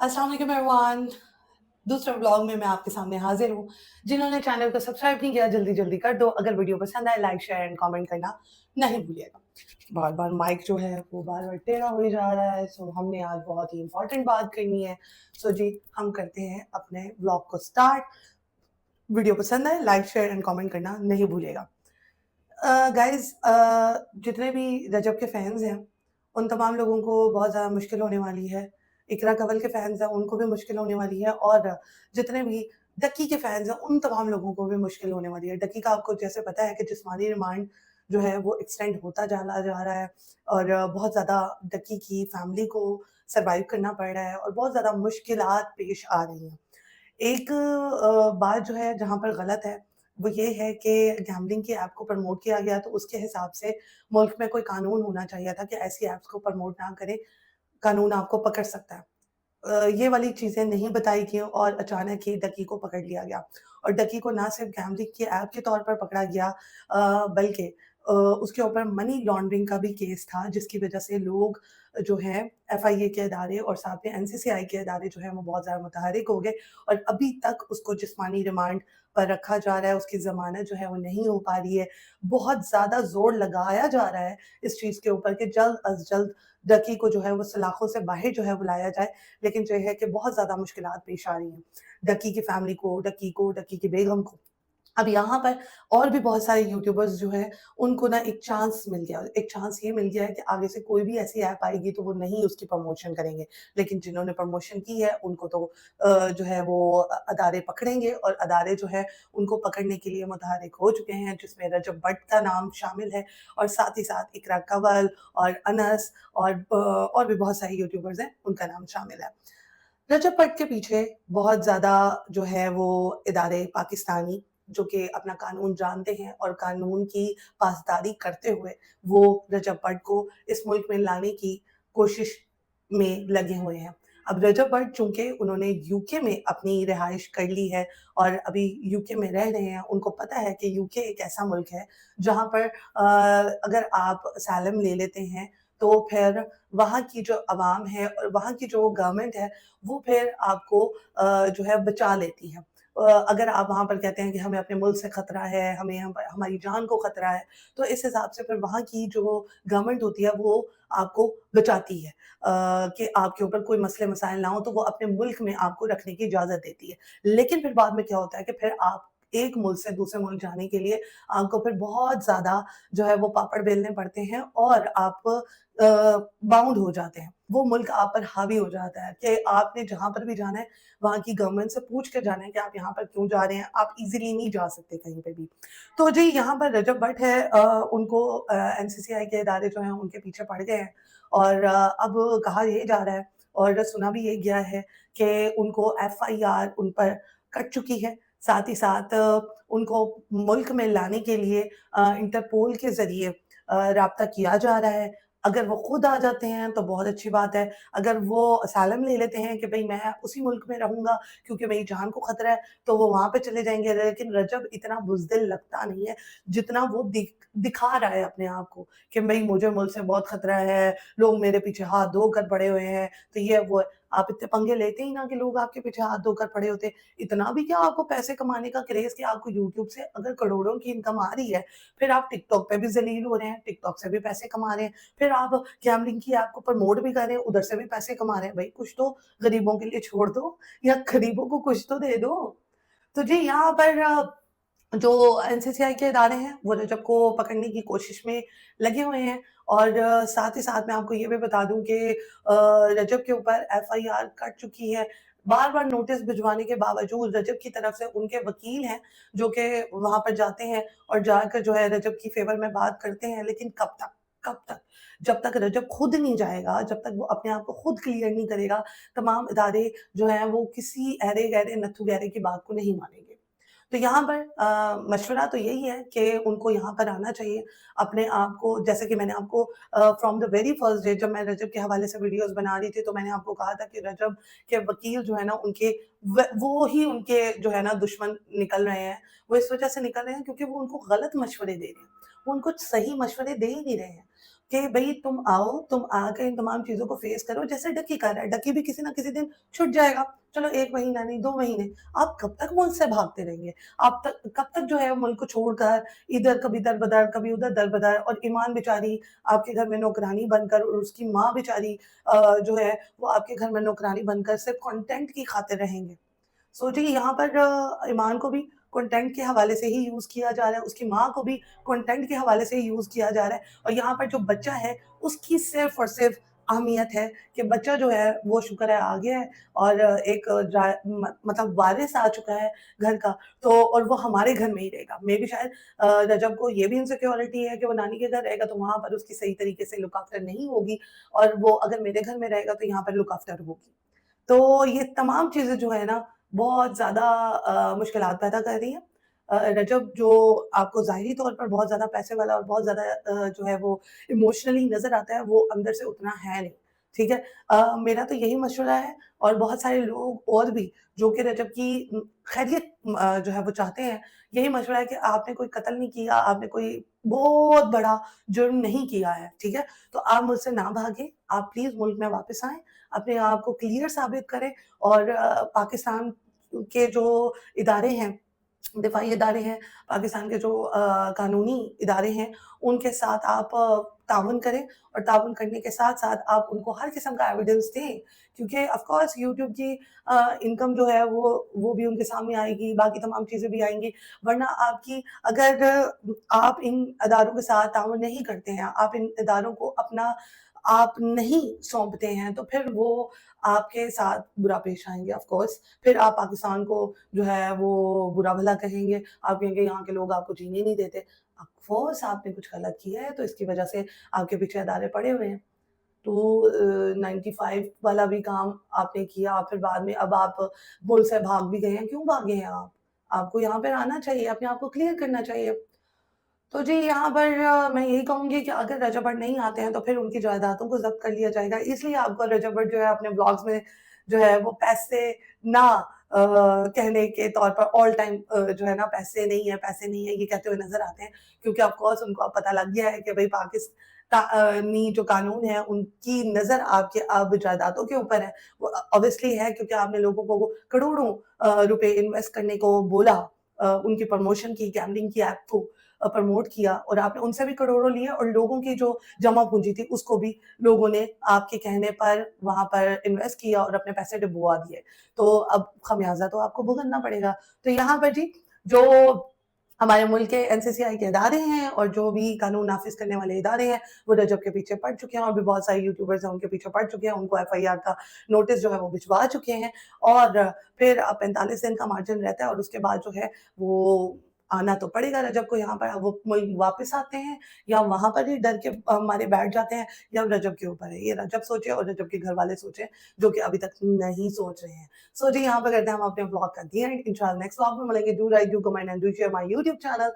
अस्सलाम वालेकुम एवरीवन। दूसरे व्लॉग में मैं आपके सामने हाजिर हूँ। जिन्होंने चैनल को सब्सक्राइब नहीं किया जल्दी जल्दी कर दो। अगर वीडियो पसंद आए लाइक शेयर एंड कमेंट करना नहीं भूलिएगा। बार बार माइक जो है वो बार बार टेढ़ा हो जा रहा है, सो हमने आज बहुत ही इंपॉर्टेंट बात करनी है। सो जी हम करते हैं अपने व्लॉग को स्टार्ट। वीडियो पसंद आए लाइक शेयर एंड कमेंट करना नहीं भूलिएगा। गाइस, जितने भी रजब के फैंस हैं उन तमाम लोगों को बहुत ज़्यादा मुश्किल होने वाली है। इकरा कंवल के फैंस हैं उनको भी मुश्किल होने वाली है, और जितने भी डक्की के फैंस हैं उन तमाम लोगों को भी मुश्किल होने वाली है। डक्की का आपको जैसे पता है कि जिस्मानी रिमांड जो है वो एक्सटेंड होता चला जा रहा है, और बहुत ज़्यादा डक्की की फैमिली को सर्वाइव करना पड़ रहा है और बहुत ज़्यादा मुश्किलात पेश आ रही हैं। एक बात जो है जहाँ पर गलत है, वो ये है कि गैम्बलिंग की ऐप को प्रमोट किया गया, तो उसके हिसाब से मुल्क में कोई कानून होना चाहिए था कि ऐसी ऐप्स को प्रमोट ना करें, कानून आपको पकड़ सकता है। ये वाली चीज़ें नहीं बताई गईं और अचानक ही डकी को पकड़ लिया गया, और डकी को ना सिर्फ़ गैम्बलिंग की ऐप के तौर पर पकड़ा गया, बल्कि उसके ऊपर मनी लॉन्ड्रिंग का भी केस था, जिसकी वज़ह से लोग जो हैं एफआईए के अदारे और साथ में एनसीसीआई के अदारे जो हैं वो बहुत ज़्यादा मुतहर्रिक हो गए, और अभी तक उसको जिस्मानी रिमांड पर रखा जा रहा है, उसकी ज़मानत जो है वो नहीं हो पा रही है। बहुत ज़्यादा ज़ोर लगाया जा रहा है इस चीज़ के ऊपर कि जल्द अज़ जल्द डकी को जो है वो सलाखों से बाहर जो है वो लाया जाए, लेकिन जो है कि बहुत ज़्यादा मुश्किलात पेश आ रही हैं। डकी की फैमिली को, डकी की बेगम को। अब यहाँ पर और भी बहुत सारे यूट्यूबर्स जो हैं, उनको ना एक चांस मिल गया। एक चांस ये मिल गया है कि आगे से कोई भी ऐसी ऐप आएगी तो वो नहीं उसकी प्रमोशन करेंगे। लेकिन जिन्होंने प्रमोशन की है उनको तो जो है वो अदारे पकड़ेंगे, और अदारे जो है उनको पकड़ने के लिए मुतहर्रिक हो चुके हैं, जिसमें रजब भट्ट का नाम शामिल है, और साथ ही साथ इकरा कंवल और अनस और भी बहुत सारे यूट्यूबर्स हैं, उनका नाम शामिल है। रजब भट्ट के पीछे बहुत ज़्यादा जो है वो इदारे पाकिस्तानी, जो कि अपना कानून जानते हैं और कानून की पासदारी करते हुए वो रजब भट्ट को इस मुल्क में लाने की कोशिश में लगे हुए हैं। अब रजब भट्ट चूँकि उन्होंने यूके में अपनी रिहाइश कर ली है और अभी यूके में रह रहे हैं, उनको पता है कि यूके एक ऐसा मुल्क है जहाँ पर अगर आप असाइलम ले लेते हैं, तो फिर वहाँ की जो अवाम है और वहाँ की जो गवर्नमेंट है, वो फिर आपको जो है बचा लेती है। अगर आप वहाँ पर कहते हैं कि हमें अपने मुल्क से खतरा है, हमें हमारी जान को खतरा है, तो इस हिसाब से फिर वहाँ की जो गवर्नमेंट होती है वो आपको बचाती है, कि आपके ऊपर कोई मसले-मसाइल ना हो, तो वो अपने मुल्क में आपको रखने की इजाज़त देती है। लेकिन फिर बाद में क्या होता है कि फिर आप एक मुल्क से दूसरे मुल्क जाने के लिए आपको फिर बहुत ज़्यादा जो है वो पापड़ बेलने पड़ते हैं, और आप बाउंड हो जाते हैं। वो मुल्क आप पर हावी हो जाता है कि आपने जहाँ पर भी जाना है, वहाँ की गवर्नमेंट से पूछ के जाना है कि आप यहाँ पर क्यों जा रहे हैं, आप ईज़िली नहीं जा सकते कहीं पे भी। तो जी यहाँ पर रजब भट्ट है, उनको एनसीसीआई के इदारे जो हैं उनके पीछे पड़ गए हैं, और अब कहा ये जा रहा है और सुना भी ये गया है कि उनको एफआईआर उन पर कट चुकी है। साथ ही साथ उनको मुल्क में लाने के लिए इंटरपोल के ज़रिए राब्ता किया जा रहा है। अगर वो खुद आ जाते हैं तो बहुत अच्छी बात है। अगर वो असाइलम ले लेते हैं कि भई मैं उसी मुल्क में रहूँगा क्योंकि मेरी जान को खतरा है, तो वो वहाँ पे चले जाएँगे। लेकिन रजब इतना बुज़दिल लगता नहीं है, जितना वो दिखा रहा है अपने आप को कि भई मुझे मुल्क से बहुत खतरा है, लोग मेरे पीछे हाथ धोकर पड़े हुए हैं, तो ये वो है। आप इतने पंगे लेते ही ना कि लोग आपके पीछे हाथ धोकर पड़े होते। इतना भी क्या आपको पैसे कमाने का क्रेज़ कि आपको यूट्यूब से अगर करोड़ों की इनकम आ रही है, फिर आप टिकटॉक पे भी ज़लील हो रहे हैं, टिकटॉक से भी पैसे कमा रहे हैं, फिर आप गैमलिंग की ऐप को प्रमोट भी कर रहे हैं, उधर से भी पैसे कमा रहे हैं। भई कुछ तो गरीबों के लिए छोड़ दो, या गरीबों को कुछ तो दे दो। तो जी यहाँ पर जो एनसीसीआई के इदारे हैं, वो रजब को पकड़ने की कोशिश में लगे हुए हैं, और साथ ही साथ मैं आपको ये भी बता दूँ कि रजब के ऊपर एफआईआर कट चुकी है। बार-बार नोटिस भिजवाने के बावजूद रजब की तरफ से उनके वकील हैं, जो कि वहाँ पर जाते हैं और जाकर जो है रजब की फ़ेवर में बात करते हैं, लेकिन कब तक? कब तक? जब तक रजब खुद नहीं जाएगा, जब तक वो अपने आप को खुद क्लियर नहीं करेगा, तमाम इदारे जो हैं वो किसी ऐरे-गैरे, नत्थू-गैरे की बात को नहीं मानेंगे। तो यहाँ पर मशवरा तो यही है कि उनको यहाँ पर आना चाहिए, अपने आप को, जैसे कि मैंने आपको from the very first day जब मैं रजब के हवाले से वीडियोज़ बना रही थी, तो मैंने आपको कहा था कि रजब के वकील जो है ना उनके वो ही उनके जो है ना दुश्मन निकल रहे हैं। वो इस वज़ह से निकल रहे हैं क्योंकि वो उनको गलत मशवरे दे रहे हैं। वो उनको सही मशवरे दे ही नहीं रहे हैं। کہ بھئی تم آؤ، تم آ کے ان تمام چیزوں کو فیس کرو جیسے ڈکی کر رہا ہے. ڈکی بھی کسی نہ کسی دن چھٹ جائے گا. چلو 1 مہینہ نہیں 2 مہینے، آپ کب تک ملک سے بھاگتے رہیں گے؟ آپ کب تک جو ہے ملک کو چھوڑ کر ادھر کبھی دربدر کبھی ادھر دربدر، اور ایمان بیچاری آپ کے گھر میں نوکرانی بن کر، اور اس کی ماں بیچاری جو ہے وہ آپ کے گھر میں نوکرانی بن کر صرف کنٹینٹ کی خاطر رہیں گے. سوچیے یہاں پر ایمان کو بھی کنٹینٹ کے حوالے سے ہی یوز کیا جا رہا ہے، اس کی ماں کو بھی کنٹینٹ کے حوالے سے ہی یوز کیا جا رہا ہے، اور یہاں پر جو بچہ ہے اس کی صرف اور صرف اہمیت ہے کہ بچہ جو ہے وہ شکر ہے آ گیا ہے، اور ایک مطلب وارث آ چکا ہے گھر کا، تو اور وہ ہمارے گھر میں ہی رہے گا. میں بھی شاید رجب کو یہ بھی انسیکیورٹی ہے کہ وہ نانی کے گھر رہے گا تو وہاں پر اس کی صحیح طریقے سے لک آفٹر نہیں ہوگی، اور وہ اگر میرے گھر میں رہے گا تو یہاں پر لک آفٹر ہوگی. تو یہ تمام چیزیں جو ہے نا بہت زیادہ مشکلات پیدا کر رہی ہیں. رجب جو آپ کو ظاہری طور پر بہت زیادہ پیسے والا اور بہت زیادہ جو ہے وہ ایموشنلی نظر آتا ہے، وہ اندر سے اتنا ہے نہیں. ٹھیک ہے. میرا تو یہی مشورہ ہے، اور بہت سارے لوگ اور بھی جو کہ رجب کی خیریت جو ہے وہ چاہتے ہیں، یہی مشورہ ہے کہ آپ نے کوئی قتل نہیں کیا، آپ نے کوئی بہت بڑا جرم نہیں کیا ہے. ٹھیک ہے. تو آپ مجھ سے نہ بھاگیں، آپ پلیز ملک میں واپس آئیں، اپنے آپ کو کلیئر ثابت کریں، اور پاکستان کے جو ادارے ہیں، دفاعی ادارے ہیں، پاکستان کے جو قانونی ادارے ہیں، ان کے ساتھ آپ تعاون کریں، اور تعاون کرنے کے ساتھ ساتھ آپ ان کو ہر قسم کا ایویڈنس دیں، کیونکہ آف کورس یوٹیوب کی انکم جو ہے وہ بھی ان کے سامنے آئے گی، باقی تمام چیزیں بھی آئیں گی. ورنہ آپ کی اگر آپ ان اداروں کے ساتھ تعاون نہیں کرتے ہیں، آپ ان اداروں کو اپنا آپ نہیں سونپتے ہیں، تو پھر وہ آپ کے ساتھ برا پیش آئیں گے. آف کورس پھر آپ پاکستان کو جو ہے وہ برا بھلا کہیں گے، آپ کہیں گے یہاں کے لوگ آپ کو جینے نہیں دیتے. آف کورس آپ نے کچھ غلط کیا ہے تو اس کی وجہ سے آپ کے پیچھے ادارے پڑے ہوئے ہیں. تو 95 والا بھی کام آپ نے کیا، پھر بعد میں اب آپ ملک سے بھاگ بھی گئے ہیں. کیوں بھاگے ہیں آپ کو یہاں پہ آنا چاہیے، اپنے آپ کو کلیئر کرنا چاہیے. تو جی یہاں پر میں یہی کہوں گی کہ اگر رجب بٹ نہیں آتے ہیں تو پھر ان کی جائیدادوں کو ضبط کر لیا جائے گا. اس لیے آپ کو رجب بٹ جو ہے اپنے بلاگز میں جو ہے وہ پیسے نہ کہنے کے طور پر آل ٹائم جو ہے نا پیسے نہیں ہے پیسے نہیں ہے یہ کہتے ہوئے نظر آتے ہیں، کیونکہ آف کورس ان کو اب پتہ لگ گیا ہے کہ بھئی پاکستانی جو قانون ہے ان کی نظر آپ کے اب جائیدادوں کے اوپر ہے. وہ obviously ہے کیونکہ آپ نے لوگوں کو کروڑوں روپے انویسٹ کرنے کو بولا، ان کی پروموشن کی، گیملنگ کی ایپ کو پروموٹ کیا، اور آپ نے ان سے بھی کروڑوں لیے، اور لوگوں کی جو جمع پونجی تھی اس کو بھی لوگوں نے آپ کے کہنے پر وہاں پر انویسٹ کیا اور اپنے پیسے ڈبوا دیے. تو اب خمیازہ تو آپ کو بھگتنا پڑے گا. تو یہاں پر جی جو ہمارے ملک کے این سی سی آئی کے ادارے ہیں اور جو بھی قانون نافذ کرنے والے ادارے ہیں وہ رجب کے پیچھے پڑ چکے ہیں، اور بھی بہت سارے یوٹیوبرز ہیں ان کے پیچھے پڑ چکے ہیں، ان کو ایف آئی آر کا نوٹس جو ہے وہ بھجوا چکے ہیں، اور پھر 45 دن کا مارجن رہتا ہے، اور اس کے بعد جو ہے وہ آنا تو پڑے گا رجب کو یہاں پر. وہ ملک واپس آتے ہیں یا وہاں پر ہی ڈر کے ہمارے بیٹھ جاتے ہیں، یا رجب کے اوپر ہے. یہ رجب سوچے اور رجب کے گھر والے سوچیں، جو کہ ابھی تک نہیں سوچ رہے ہیں. سو جی یہاں پہ کرتے ہیں ہم اپنے بلاگ کا دی اینڈ. انشاءاللہ نیکسٹ بلاگ میں ملیں گے. Do like do comment and do share my YouTube channel.